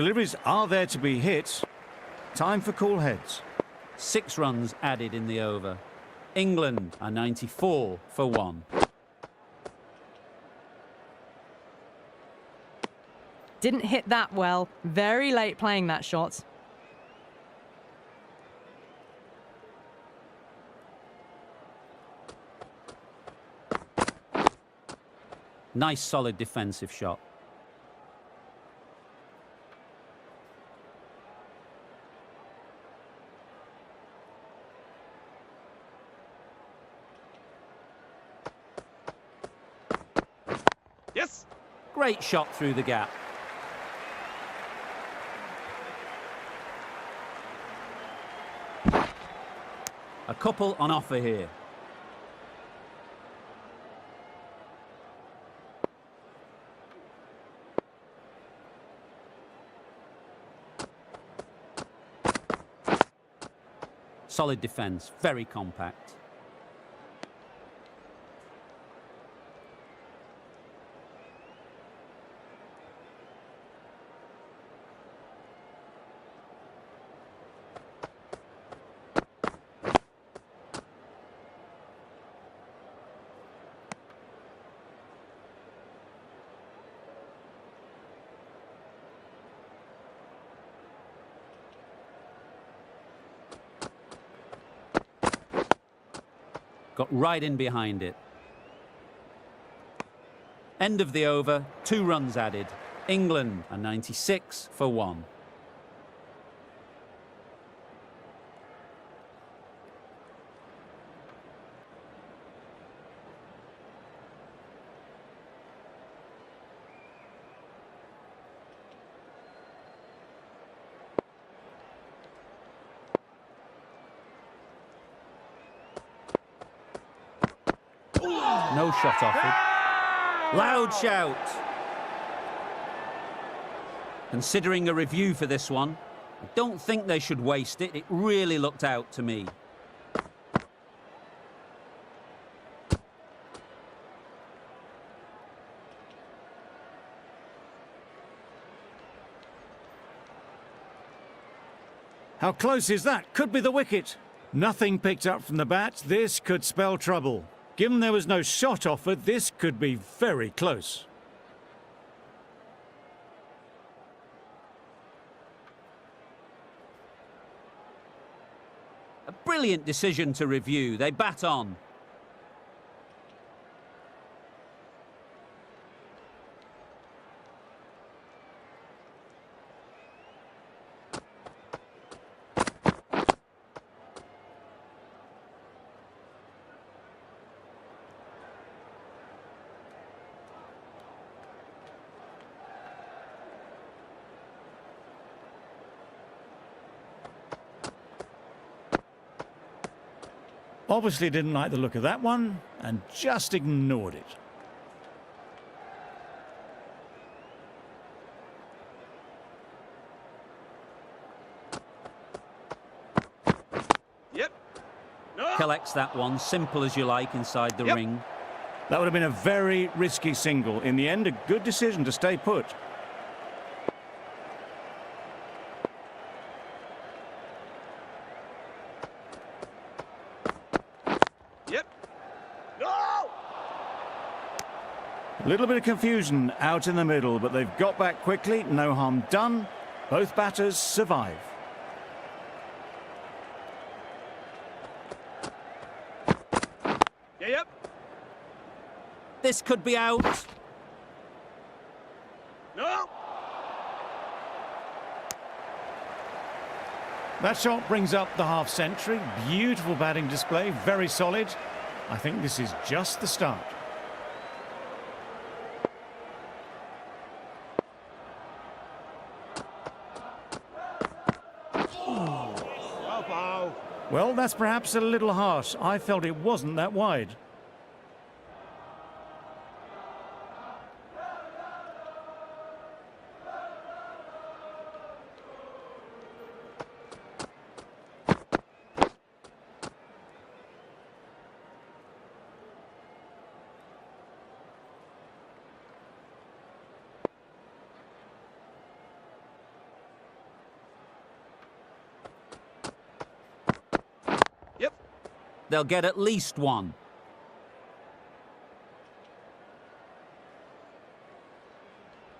Deliveries are there to be hit. Time for cool heads. 6 runs added in the over. England are 94 for 1. Didn't hit that well. Very late playing that shot. Nice solid defensive shot. Yes! Great shot through the gap. A couple on offer here. Solid defence, very compact. Got right in behind it. End of the over, 2 runs added. England are 96 for 1. No shot offered. Loud shout. Considering a review for this one, I don't think they should waste it. It really looked out to me. How close is that? Could be the wicket. Nothing picked up from the bat. This could spell trouble. Given there was no shot offered, this could be very close. A brilliant decision to review. They bat on. Obviously didn't like the look of that one and just ignored it. Yep. No. Collects that one, simple as you like, inside the ring. That would have been a very risky single. In the end, a good decision to stay put. Yep. No. A little bit of confusion out in the middle, but they've got back quickly. No harm done. Both batters survive. Yeah, yep. This could be out. No. That shot brings up the half-century. Beautiful batting display, very solid. I think this is just the start. Wow. Well, that's perhaps a little harsh. I felt it wasn't that wide. Yep. They'll get at least one.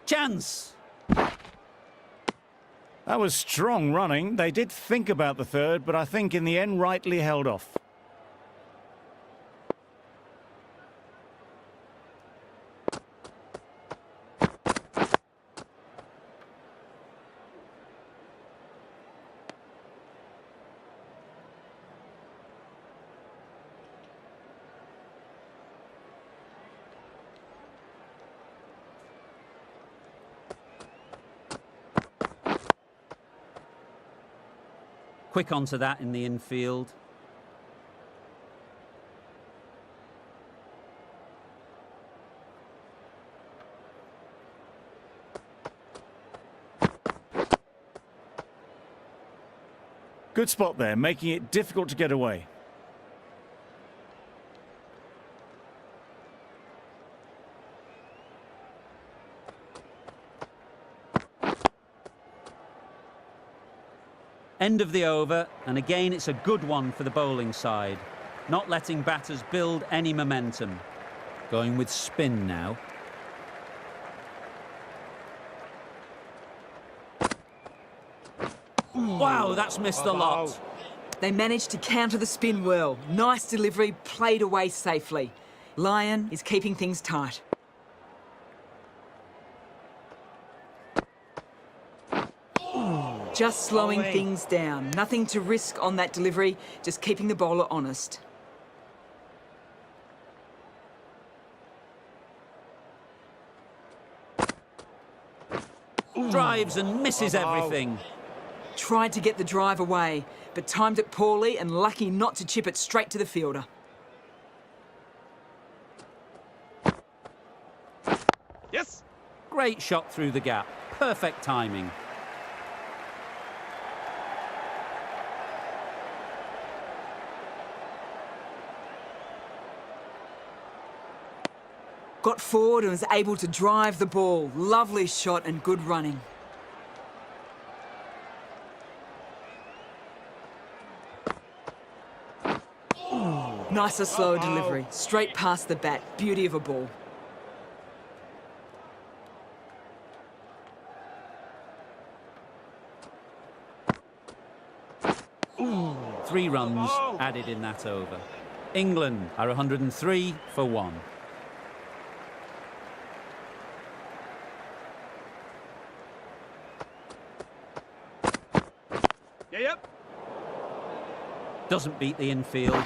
Chance! That was strong running. They did think about the third, but I think in the end rightly held off. Quick onto that in the infield. Good spot there, making it difficult to get away. End of the over, and again it's a good one for the bowling side. Not letting batters build any momentum. Going with spin now. Wow, that's missed a lot. They managed to counter the spin well. Nice delivery, played away safely. Lyon is keeping things tight. Just slowing things down. Nothing to risk on that delivery, just keeping the bowler honest. Drives and misses everything. Tried to get the drive away, but timed it poorly and lucky not to chip it straight to the fielder. Yes. Great shot through the gap. Perfect timing. Got forward and was able to drive the ball. Lovely shot and good running. Nicer, slower delivery. Straight past the bat. Beauty of a ball. Three runs added in that over. England are 103 for 1. Yeah, yep. Doesn't beat the infield.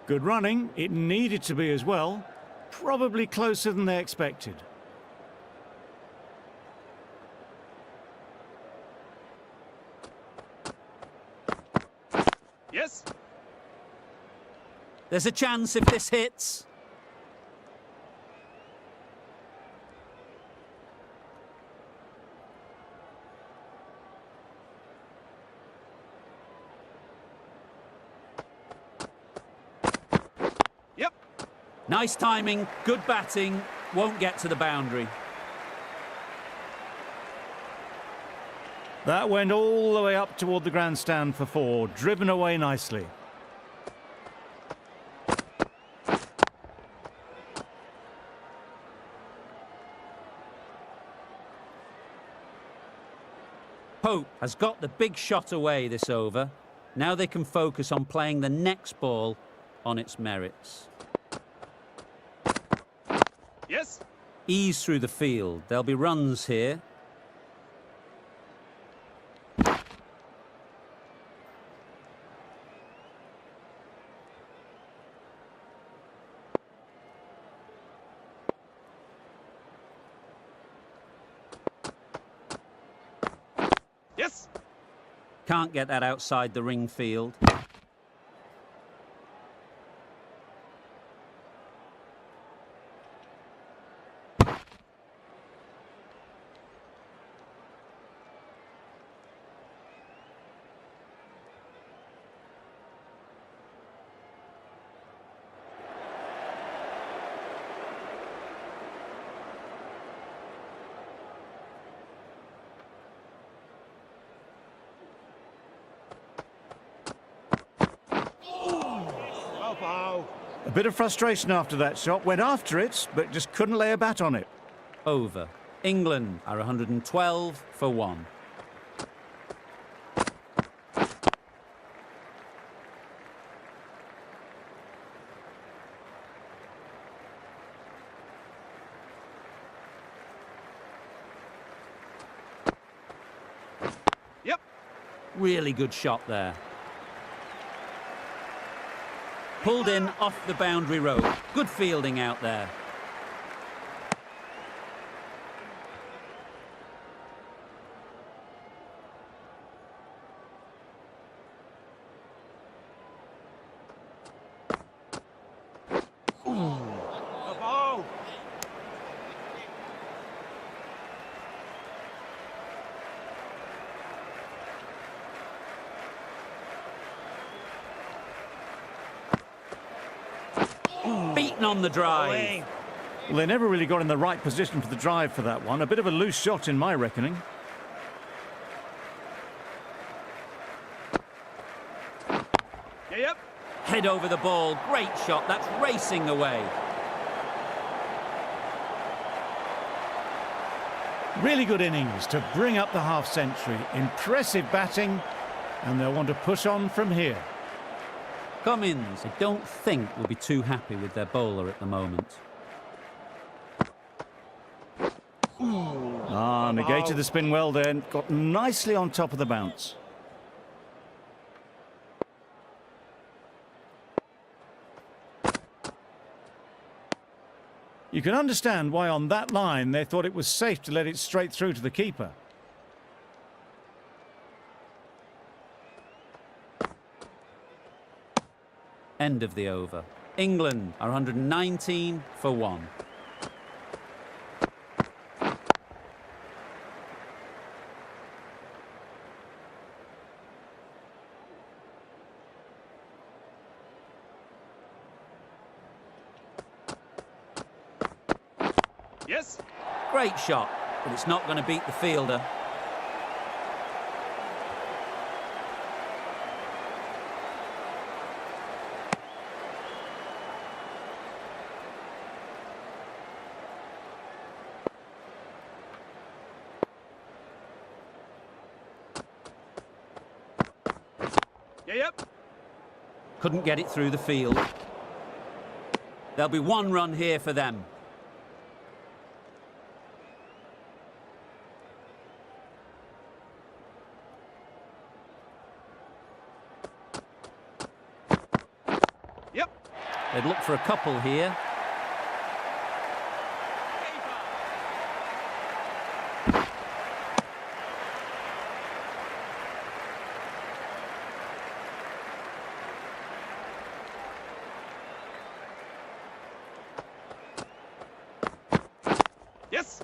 Good running. It needed to be as well. Probably closer than they expected. Yes. There's a chance if this hits. Yep. Nice timing, good batting, won't get to the boundary. That went all the way up toward the grandstand for 4, driven away nicely. Pope has got the big shot away this over. Now they can focus on playing the next ball on its merits. Yes. Ease through the field. There'll be runs here. Yes. Can't get that outside the ring field. A bit of frustration after that shot. Went after it, but just couldn't lay a bat on it. Over. England are 112 for 1. Yep. Really good shot there. Pulled in off the boundary rope. Good fielding out there. Oh. Beaten on the drive. Well, they never really got in the right position for the drive for that one. A bit of a loose shot in my reckoning. Yeah, yep. Head over the ball. Great shot. That's racing away. Really good innings to bring up the half-century. Impressive batting, and they'll want to push on from here. Cummins, I don't think, will be too happy with their bowler at the moment. Negated the spin well there and got nicely on top of the bounce. You can understand why on that line they thought it was safe to let it straight through to the keeper. End of the over. England are 119 for 1. Yes. Great shot, but it's not going to beat the fielder. Yep. Couldn't get it through the field. There'll be one run here for them. Yep. They'd look for a couple here. Yes.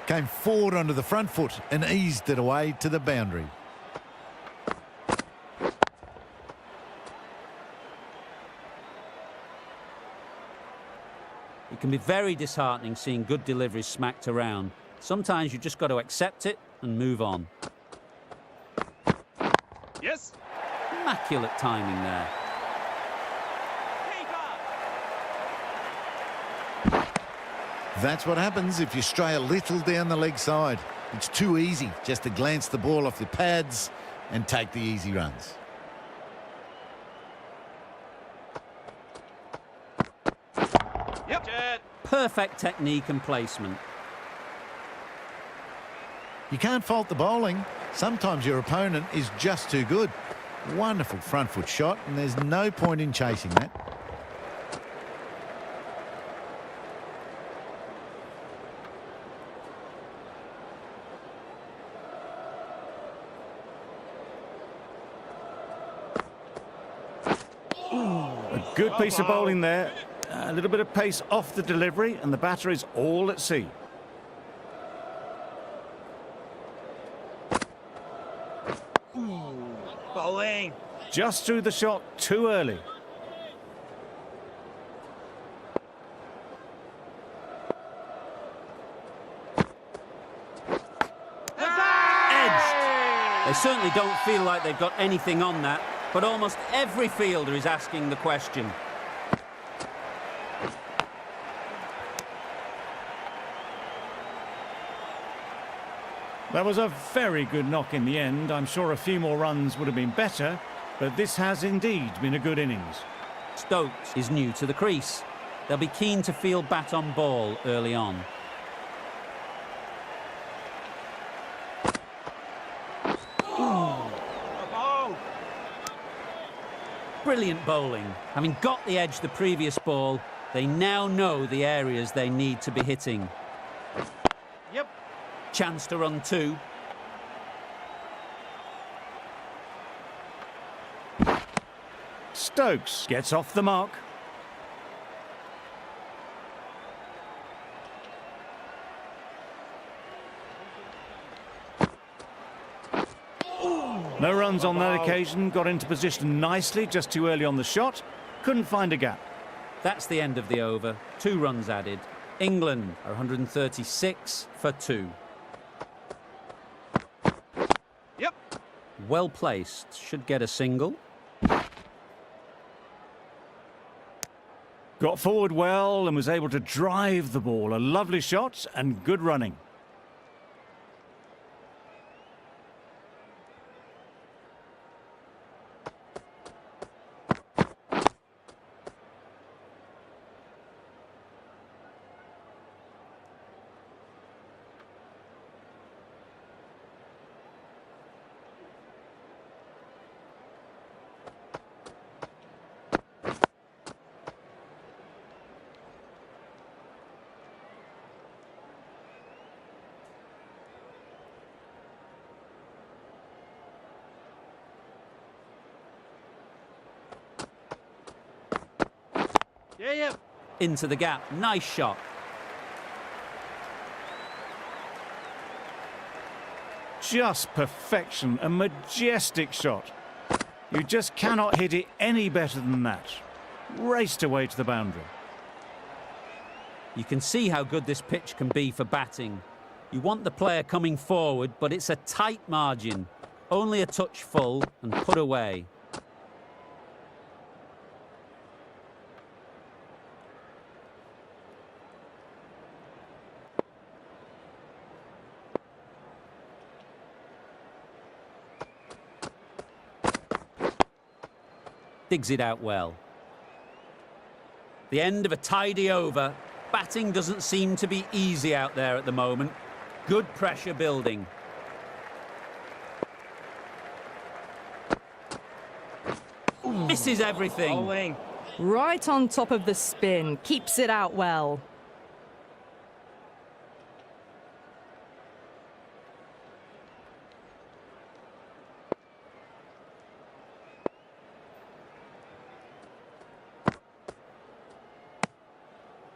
Came forward onto the front foot and eased it away to the boundary. It can be very disheartening seeing good deliveries smacked around. Sometimes you just got to accept it and move on. Yes. Immaculate timing there. That's what happens if you stray a little down the leg side. It's too easy just to glance the ball off the pads and take the easy runs. Yep. Jet. Perfect technique and placement. You can't fault the bowling. Sometimes your opponent is just too good. Wonderful front foot shot, and there's no point in chasing that. A good piece of bowling there. A little bit of pace off the delivery, and the batter is all at sea. Bowling. Just threw the shot too early. Edged. They certainly don't feel like they've got anything on that, but almost every fielder is asking the question. That was a very good knock in the end. I'm sure a few more runs would have been better, but this has indeed been a good innings. Stokes is new to the crease. They'll be keen to field bat on ball early on. Ball. Brilliant bowling. Having got the edge the previous ball, they now know the areas they need to be hitting. Yep. Chance to run two. Stokes gets off the mark. No runs on that occasion, got into position nicely, just too early on the shot. Couldn't find a gap. That's the end of the over. 2 runs added. England are 136 for 2. Yep. Well placed. Should get a single. Got forward well and was able to drive the ball. A lovely shot and good running. Yeah. Into the gap. Nice shot. Just perfection, a majestic shot. You just cannot hit it any better than that. Raced away to the boundary. You can see how good this pitch can be for batting. You want the player coming forward, but it's a tight margin. Only a touch full and put away. Digs it out well. The end of a tidy over. Batting doesn't seem to be easy out there at the moment. Good pressure building. Misses everything. Bowling. Right on top of the spin. Keeps it out well.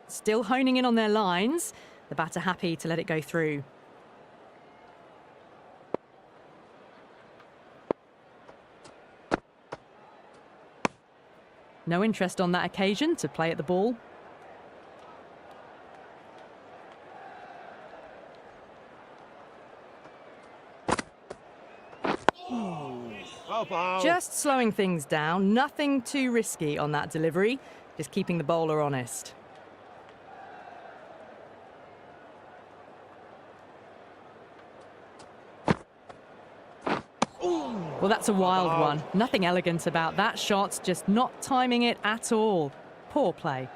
Still honing in on their lines. The batter happy to let it go through. No interest on that occasion to play at the ball. Oh, ball. Just slowing things down. Nothing too risky on that delivery. Just keeping the bowler honest. Well, that's a wild one. Nothing elegant about that shot, just not timing it at all. Poor play.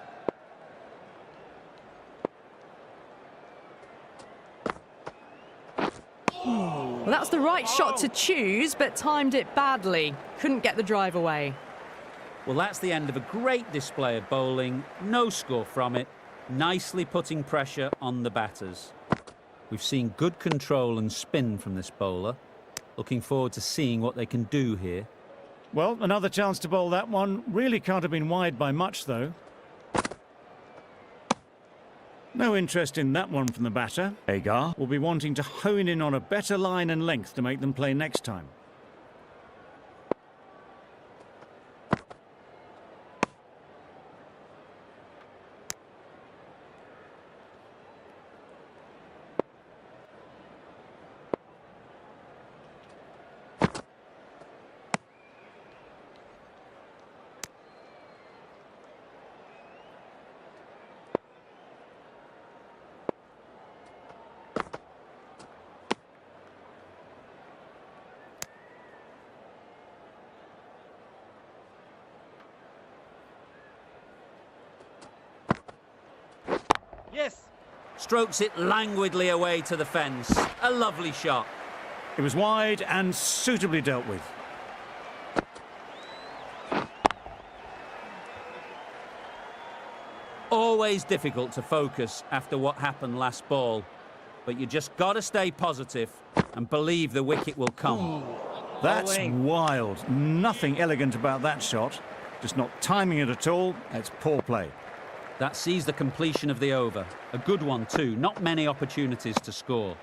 Well, that's the right shot to choose, but timed it badly. Couldn't get the drive away. Well, that's the end of a great display of bowling. No score from it. Nicely putting pressure on the batters. We've seen good control and spin from this bowler. Looking forward to seeing what they can do here. Well, another chance to bowl that one. Really can't have been wide by much, though. No interest in that one from the batter. Agar will be wanting to hone in on a better line and length to make them play next time. Yes. Strokes it languidly away to the fence. A lovely shot. It was wide and suitably dealt with. Always difficult to focus after what happened last ball. But you just got to stay positive and believe the wicket will come. That's Bowling. wild. Nothing elegant about that shot. Just not timing it at all. It's poor play. That sees the completion of the over. A good one too. Not many opportunities to score.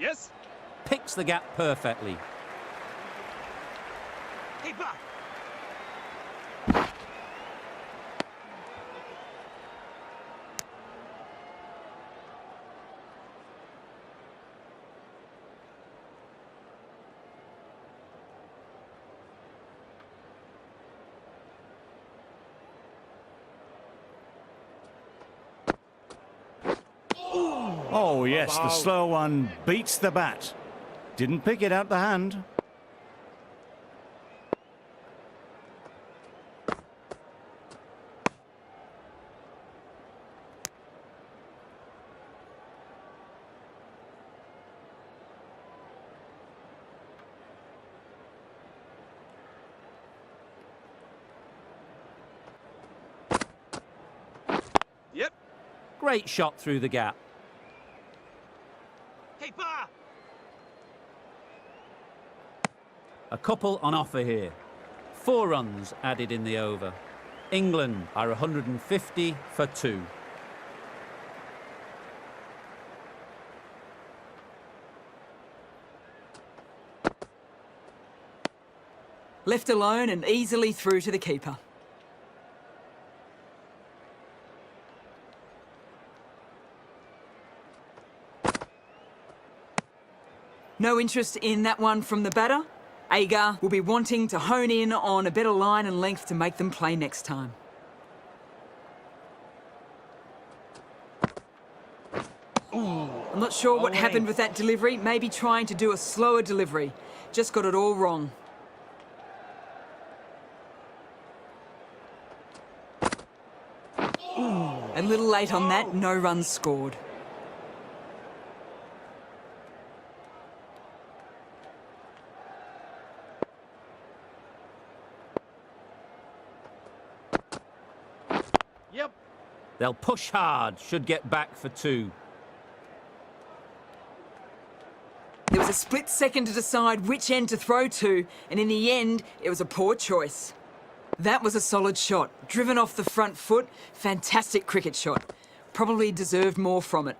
Yes. Picks the gap perfectly. Keeper. Oh, yes, the slow one beats the bat. Didn't pick it out the hand. Yep. Great shot through the gap. Keeper. A couple on offer here. 4 runs added in the over. England are 150 for 2. Left alone and easily through to the keeper. No interest in that one from the batter. Agar will be wanting to hone in on a better line and length to make them play next time. I'm not sure what happened with that delivery. Maybe trying to do a slower delivery. Just got it all wrong. A little late on that, no runs scored. Yep. They'll push hard, should get back for 2. There was a split second to decide which end to throw to, and in the end, it was a poor choice. That was a solid shot, driven off the front foot. Fantastic cricket shot. Probably deserved more from it.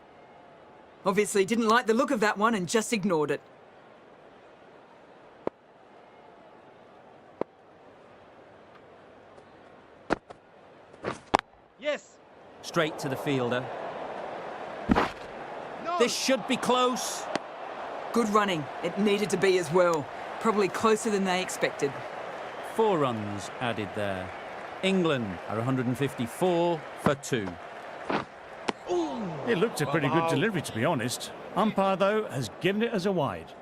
Obviously didn't like the look of that one and just ignored it. Yes. Straight to the fielder. No. This should be close. Good running. It needed to be as well. Probably closer than they expected. 4 runs added there. England are 154 for 2. It looked a pretty good delivery, to be honest. Umpire, though, has given it as a wide.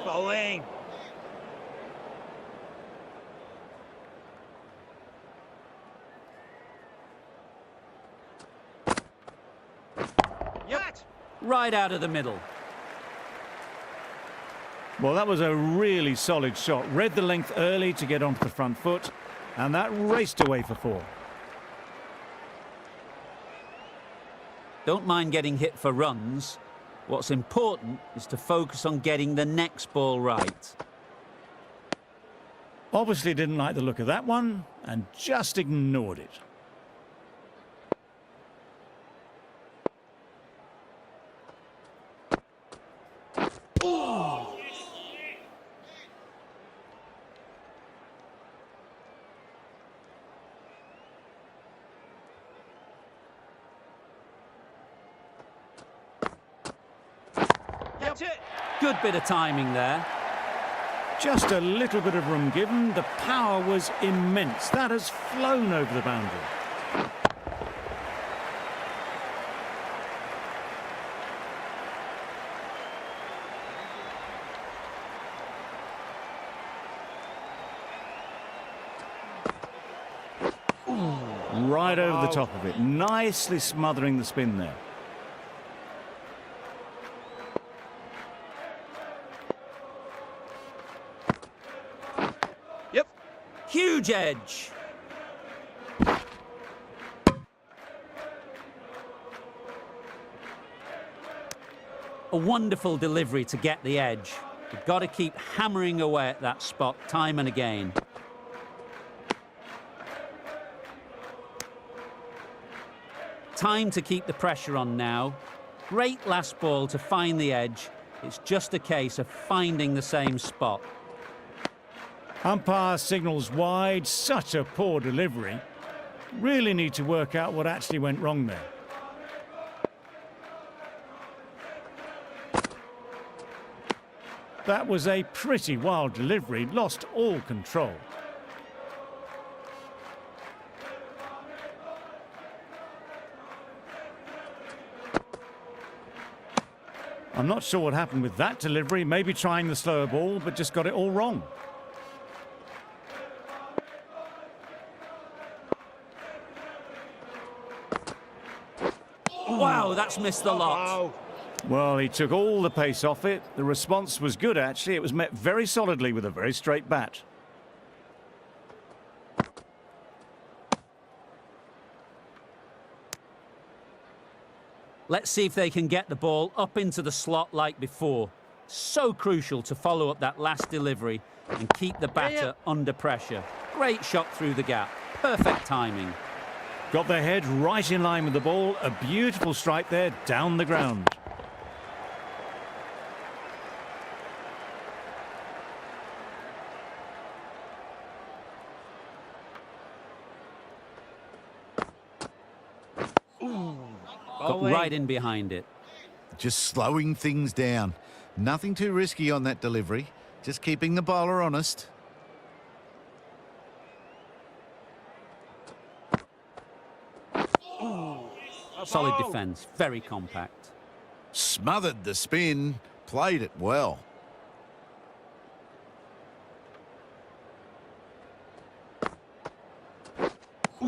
Bowling. Yep. Right out of the middle. Well, that was a really solid shot. Read the length early to get onto the front foot, and that raced away for 4. Don't mind getting hit for runs. What's important is to focus on getting the next ball right. Obviously didn't like the look of that one, and just ignored it. That's it. Good bit of timing there. Just a little bit of room given. The power was immense. That has flown over the boundary. Right over the top of it. Nicely smothering the spin there. Yep. Huge edge. A wonderful delivery to get the edge. You've got to keep hammering away at that spot time and again. Time to keep the pressure on now. Great last ball to find the edge. It's just a case of finding the same spot. Umpire signals wide. Such a poor delivery. Really need to work out what actually went wrong there. That was a pretty wild delivery. Lost all control. I'm not sure what happened with that delivery. Maybe trying the slower ball, but just got it all wrong. Wow, that's missed the lot. Wow. Well, he took all the pace off it. The response was good, actually. It was met very solidly with a very straight bat. Let's see if they can get the ball up into the slot like before. So crucial to follow up that last delivery and keep the batter under pressure. Great shot through the gap. Perfect timing. Got their head right in line with the ball. A beautiful strike there down the ground. Got right in behind it. Just slowing things down. Nothing too risky on that delivery. Just keeping the bowler honest. Solid defence, very compact. Smothered the spin. Played it well.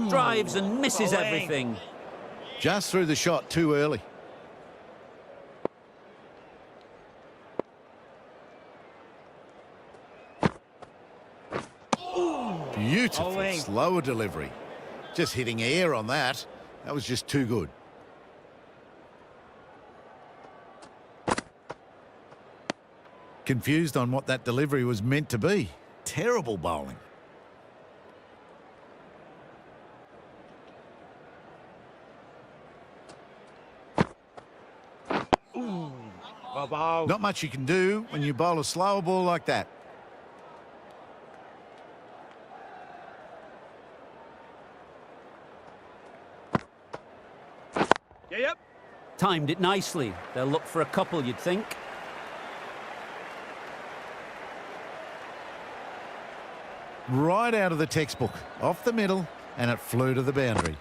Drives and misses Bowling. everything. Just threw the shot too early. Beautiful Bowling. slower delivery. Just hitting air on that. That was just too good. Confused on what that delivery was meant to be. Terrible bowling. Bow. Not much you can do when you bowl a slower ball like that. Yep. Timed it nicely. They'll look for a couple, you'd think. Right out of the textbook. Off the middle, and it flew to the boundary.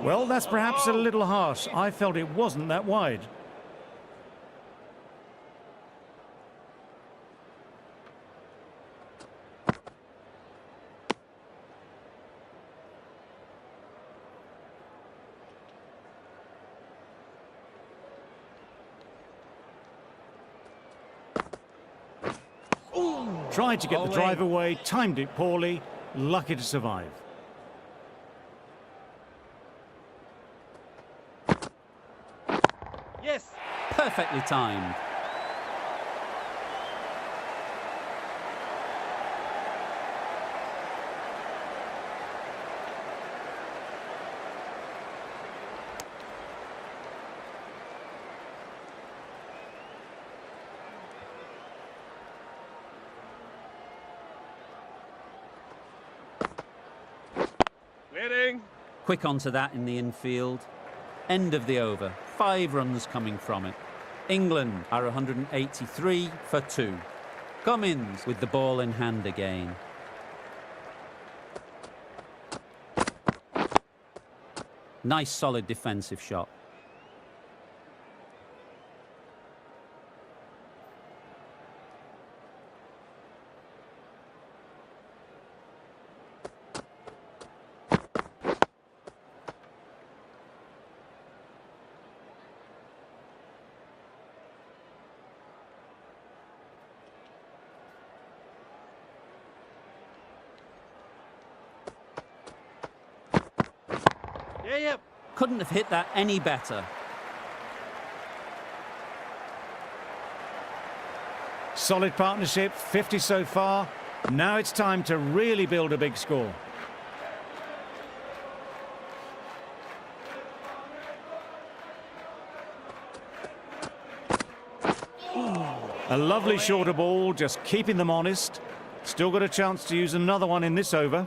Well, that's perhaps a little harsh. I felt it wasn't that wide. Tried to get the drive away, timed it poorly, lucky to survive. Yes. Perfectly timed. Waiting. Quick onto that in the infield. End of the over. 5 runs coming from it. England are 183 for 2. Cummins with the ball in hand again. Nice solid defensive shot. Yep. Couldn't have hit that any better. Solid partnership, 50 so far. Now it's time to really build a big score. A lovely shorter ball, just keeping them honest. Still got a chance to use another one in this over.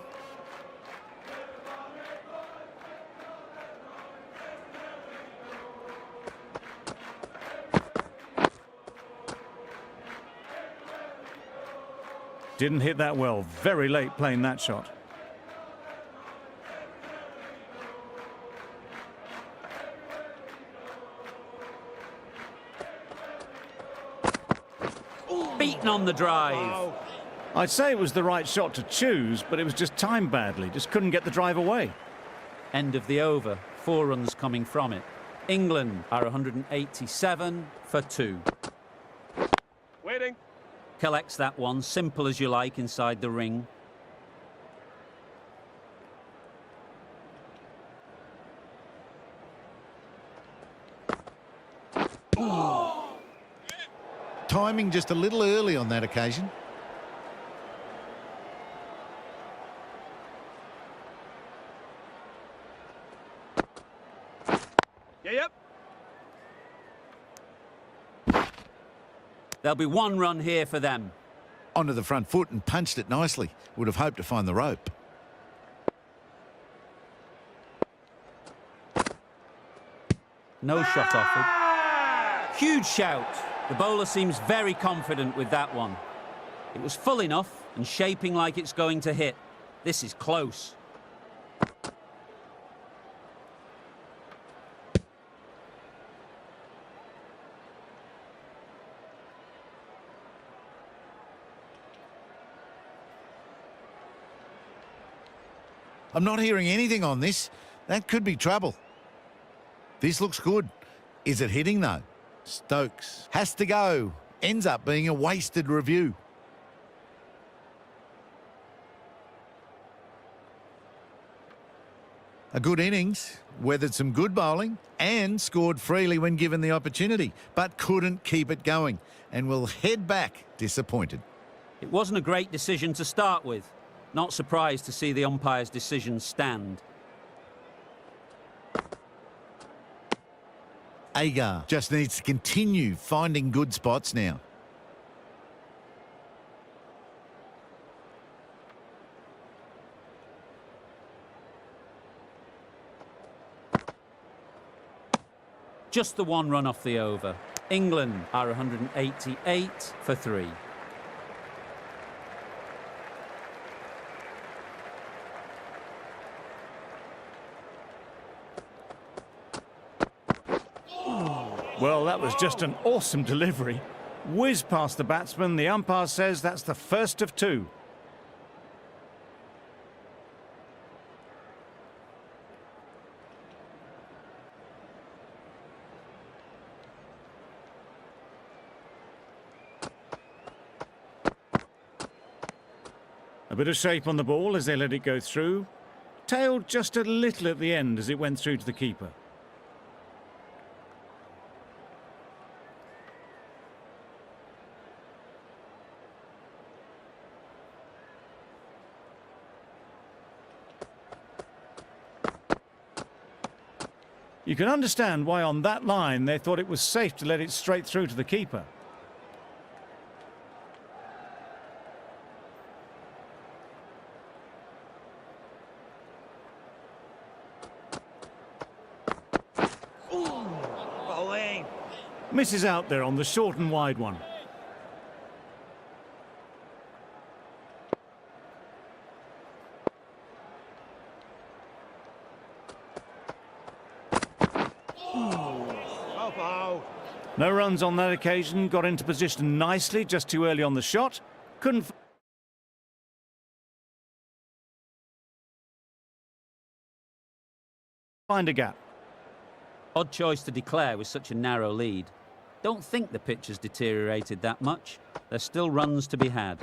Didn't hit that well. Very late playing that shot. Beaten on the drive. I'd say it was the right shot to choose, but it was just timed badly. Just couldn't get the drive away. End of the over. 4 runs coming from it. England are 187 for 2. Waiting. Collects that one, simple as you like, inside the ring. Timing just a little early on that occasion. Yeah, yep. There'll be 1 run here for them. Onto the front foot and punched it nicely. Would have hoped to find the rope. No shot offered. Huge shout. The bowler seems very confident with that one. It was full enough and shaping like it's going to hit. This is close. I'm not hearing anything on this. That could be trouble. This looks good. Is it hitting though? Stokes has to go. Ends up being a wasted review. A good innings, weathered some good bowling and scored freely when given the opportunity, but couldn't keep it going and will head back disappointed. It wasn't a great decision to start with. Not surprised to see the umpire's decision stand. Agar just needs to continue finding good spots now. Just the 1 run off the over. England are 188 for 3. Well, that was just an awesome delivery. Whiz past the batsman. The umpire says that's the first of 2. A bit of shape on the ball as they let it go through. Tailed just a little at the end as it went through to the keeper. You can understand why on that line they thought it was safe to let it straight through to the keeper. Bowling. Misses out there on the short and wide one. No runs on that occasion, got into position nicely, just too early on the shot. Couldn't find a gap. Odd choice to declare with such a narrow lead. Don't think the pitch has deteriorated that much. There's still runs to be had.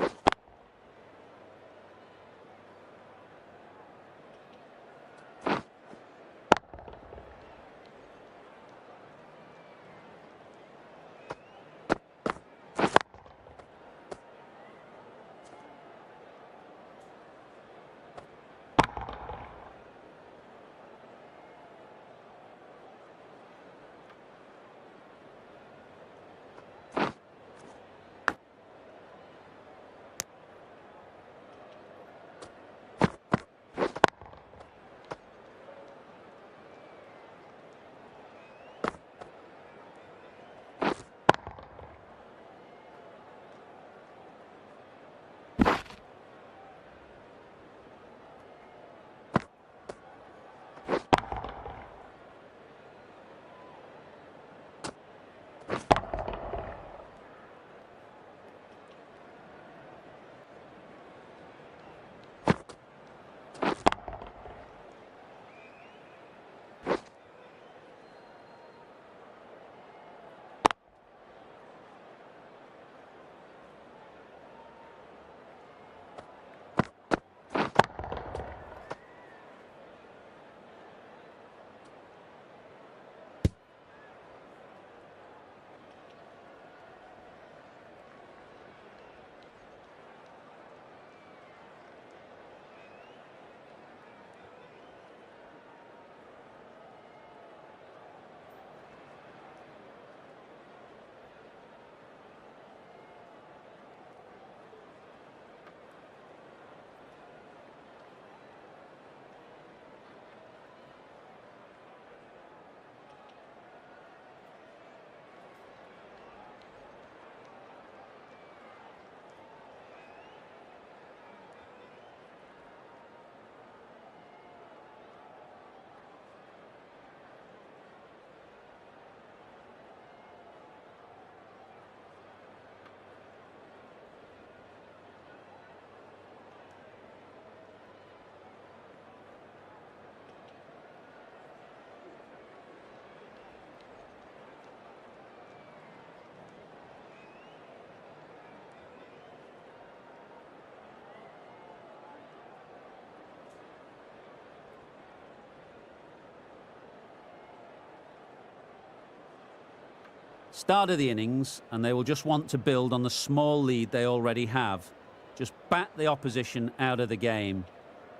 Start of the innings, and they will just want to build on the small lead they already have. Just bat the opposition out of the game.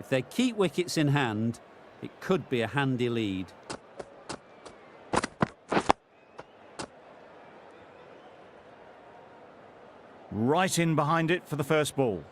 If they keep wickets in hand, it could be a handy lead. Right in behind it for the first ball.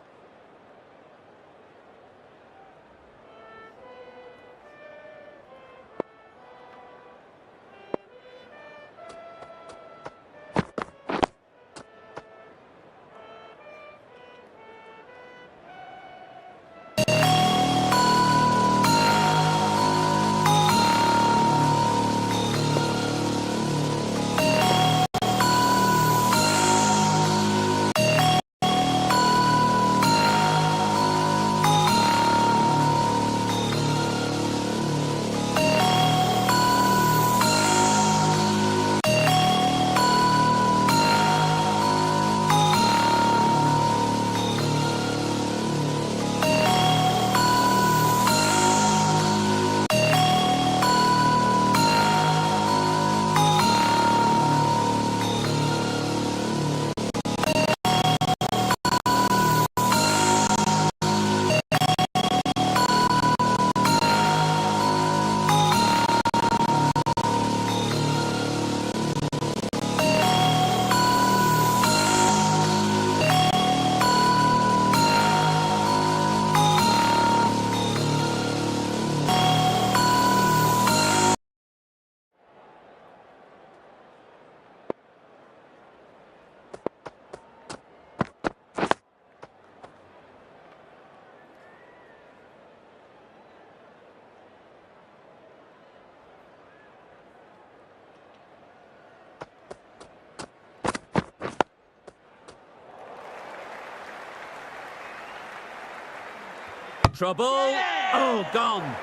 Trouble. Oh, gone.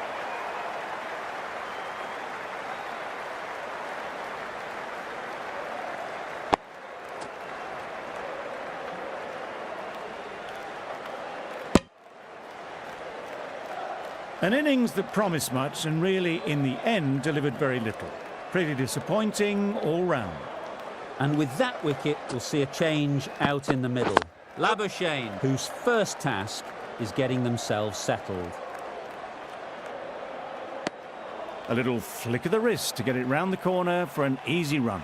An innings that promised much and really, in the end, delivered very little. Pretty disappointing all round. And with that wicket, we'll see a change out in the middle. Labuschagne, whose first task is getting themselves settled. A little flick of the wrist to get it round the corner for an easy run.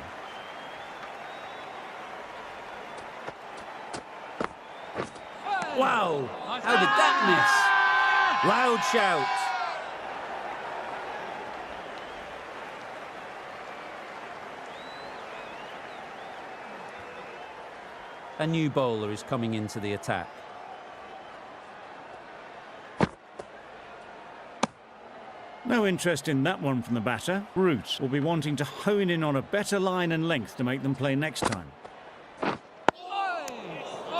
Wow! How did that miss? Loud shout. A new bowler is coming into the attack. No interest in that one from the batter. Root will be wanting to hone in on a better line and length to make them play next time.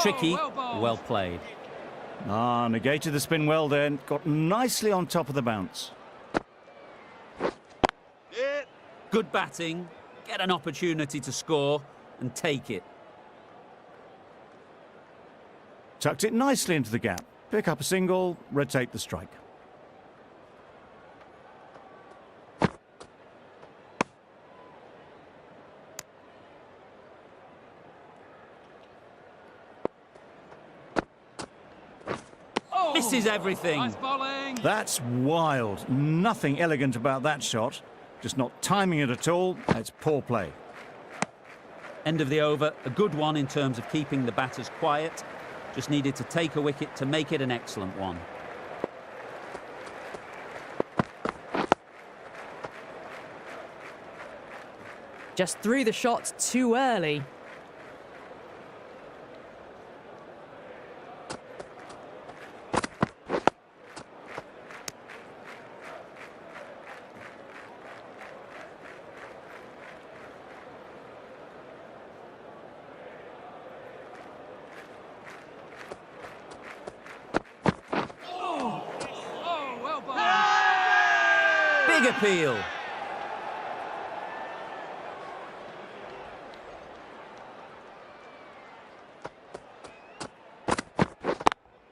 Tricky, well played. Ah, negated the spin well then. Got nicely on top of the bounce. Good batting, get an opportunity to score and take it. Tucked it nicely into the gap. Pick up a single, rotate the strike. Misses everything. That's wild. Nothing elegant about that shot. Just not timing it at all. It's poor play. End of the over, a good one in terms of keeping the batters quiet. Just needed to take a wicket to make it an excellent one. Just threw the shot too early. Big appeal.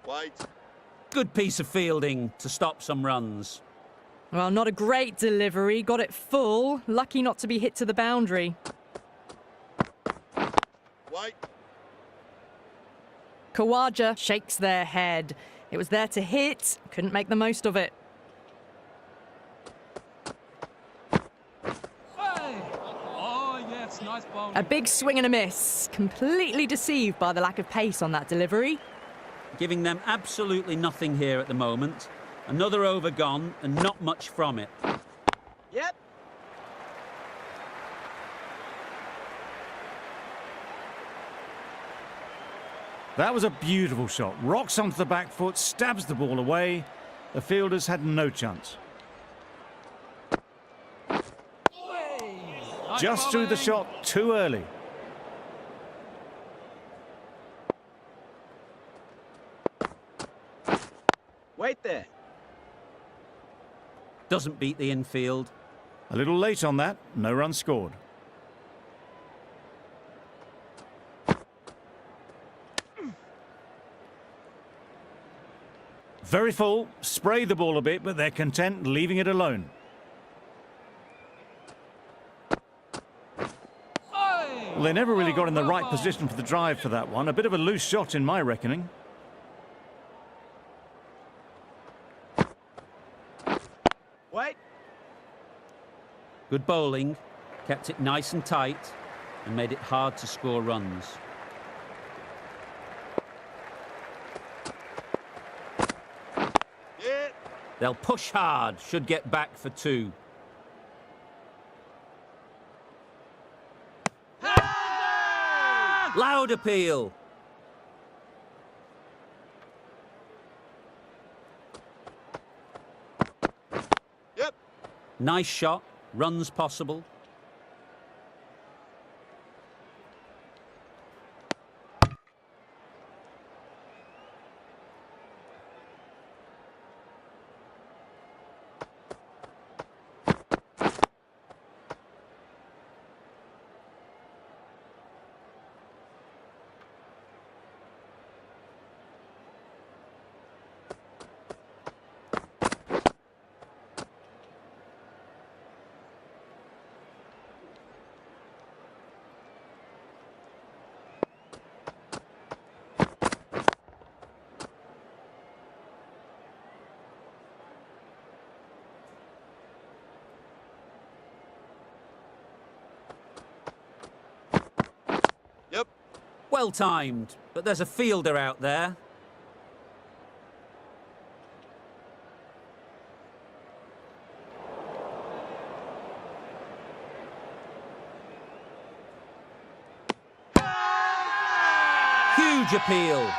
Wait. Good piece of fielding to stop some runs. Well, not a great delivery. Got it full. Lucky not to be hit to the boundary. Wait. Kawaja shakes their head. It was there to hit, couldn't make the most of it. Oh, yes, nice ball. A big swing and a miss. Completely deceived by the lack of pace on that delivery. Giving them absolutely nothing here at the moment. Another over gone and not much from it. Yep. That was a beautiful shot. Rocks onto the back foot, stabs the ball away. The fielders had no chance. Just threw the shot too early. Wait there. Doesn't beat the infield. A little late on that, no run scored. Very full, spray the ball a bit, but they're content leaving it alone. Well, they never really got in the right position for the drive for that one. A bit of a loose shot in my reckoning. Wait. Good bowling, kept it nice and tight and made it hard to score runs. Yeah. They'll push hard, should get back for 2. Loud appeal. Yep. Nice shot, runs possible. Yep. Well timed, but there's a fielder out there. Huge appeal.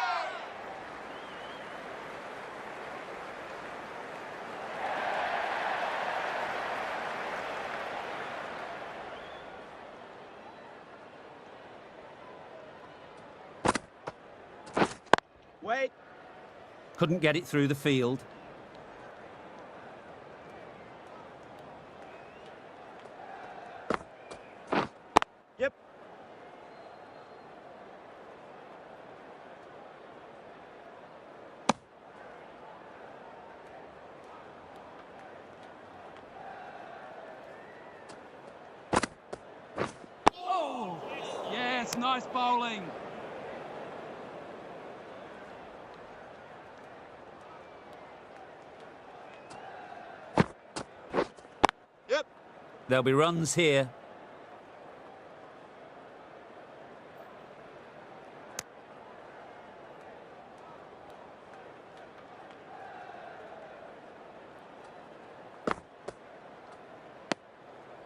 Wait. Couldn't get it through the field. Yep. Oh, yes, nice bowling. Yep. There'll be runs here.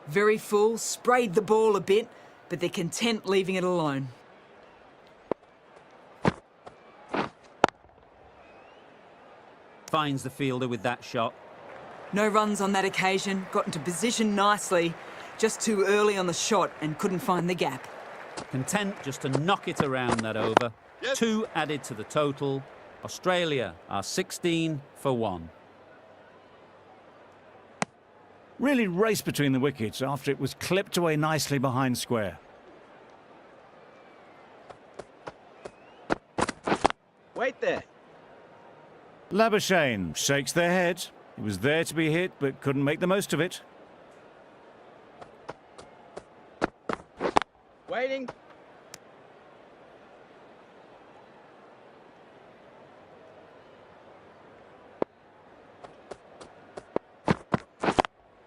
Very full, sprayed the ball a bit, but they're content leaving it alone. Finds the fielder with that shot. No runs on that occasion, got into position nicely, just too early on the shot and couldn't find the gap. Content just to knock it around that over. Yes. 2 added to the total. Australia are 16 for 1. Really raced between the wickets after it was clipped away nicely behind square. Wait there. Labuschagne shakes their head. He was there to be hit, but couldn't make the most of it. Waiting.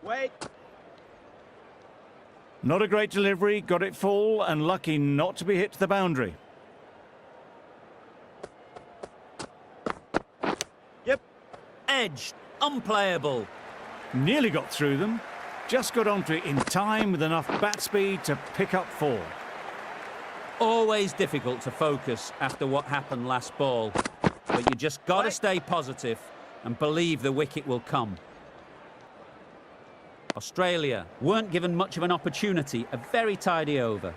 Wait. Not a great delivery, got it full and lucky not to be hit to the boundary. Yep. Edged, unplayable. Nearly got through them, just got onto it in time with enough bat speed to pick up 4. Always difficult to focus after what happened last ball. But you just got to stay positive and believe the wicket will come. Australia weren't given much of an opportunity, a very tidy over.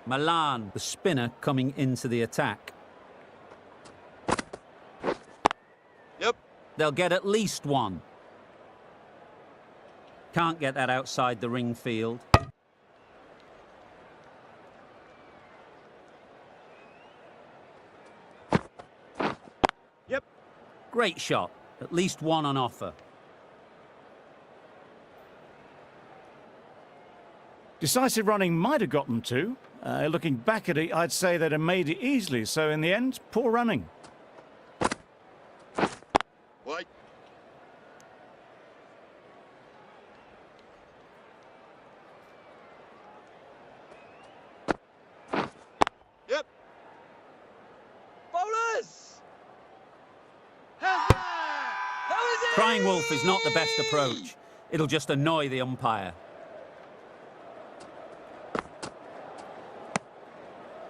Malan, the spinner, coming into the attack. Yep. They'll get at least 1. Can't get that outside the ring field. Yep. Great shot. At least 1 on offer. Decisive running might have got them 2. Looking back at it, I'd say they'd have made it easily. So in the end, poor running. Wait. Yep. Bowlers! How's that? How is it? Crying wolf is not the best approach. It'll just annoy the umpire.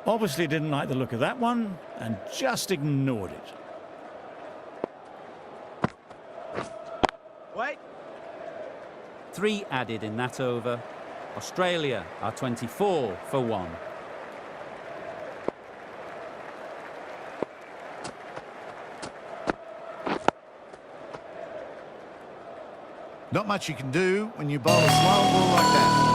Obviously didn't like the look of that one and just ignored it. Wait. 3 added in that over. Australia are 24 for 1. Not much you can do when you bowl a slow ball like that.